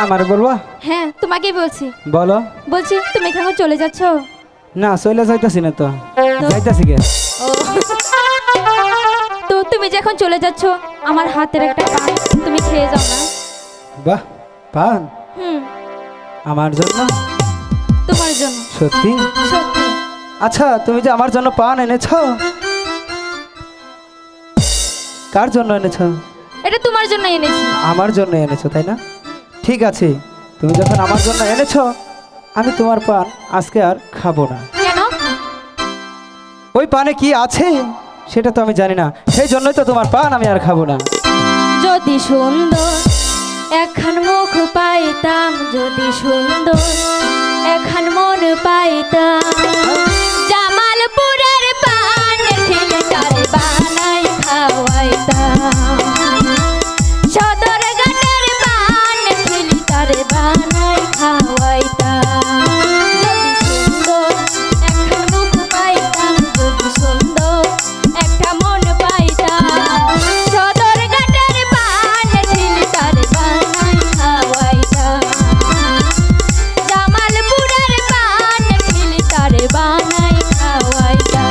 আমার বলবা? হ্যাঁ তোমাকেই বলছি। বলো। বলছি তুমি এখানে চলে যাচ্ছ? না চলে যাইতাছি না তো, যাইতাছি কে? ও তো তুমি যখন চলে যাচ্ছ আমার হাতের একটা পান তুমি খেয়ে যাও না। বাহ, পান হুম, আমার জন্য? তোমার জন্য। সত্যি? সত্যি। আচ্ছা তুমি যে আমার জন্য পান এনেছো, কার জন্য এনেছো? এটা তোমার জন্য এনেছি। আমার জন্য এনেছো তাই না? ঠিক আছে, তুমি যখন আমার জন্য এনেছো আমি তোমার পান আজকে আর খাবো না। কেন? ওই পানে কি আছে সেটা তো আমি জানি না, সেই জন্যই তো তোমার পান আমি আর খাবো না। যদি সুন্দর একখান মুখ পাইতাম, যদি সুন্দর একখান মন পাইতাম, জামালপুরের পান খিলটারে বানাই খাওয়াইতাম, সদরঘাটের পান খিলটারে বানাই খাওয়াইতাম। যদি সুন্দর একখান মুখ পাইতাম, যদি সুন্দর একটা মন পাইতাম, সদরঘাটের পান খিলটারে বানাই খাওয়াইতাম, জামালপুরের পান খিলটারে বানাই খাওয়াইতাম।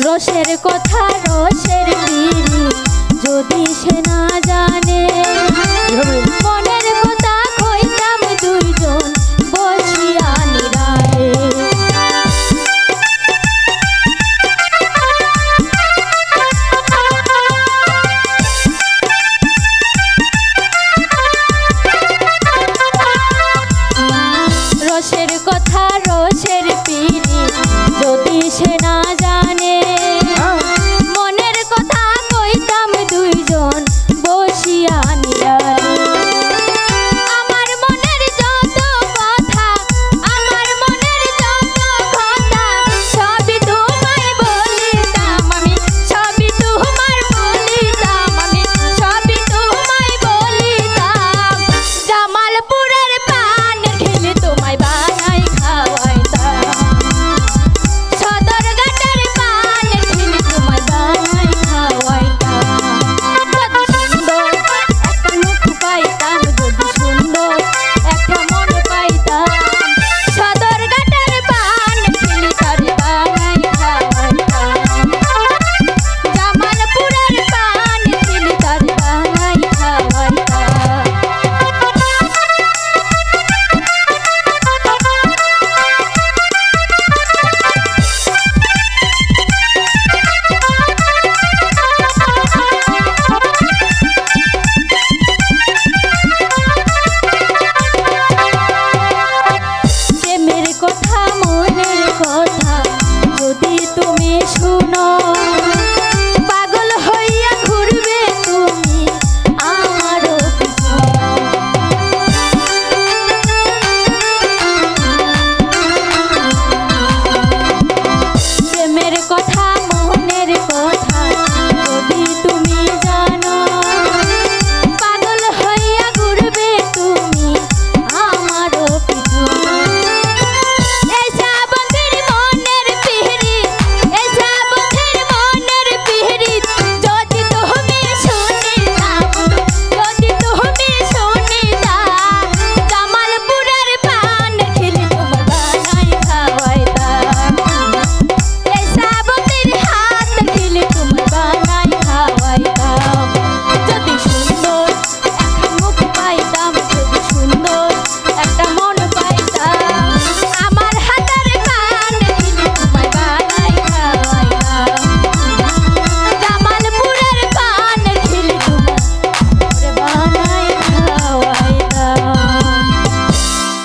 রসের কথা রসের পিড়ি যদি সে না জানে,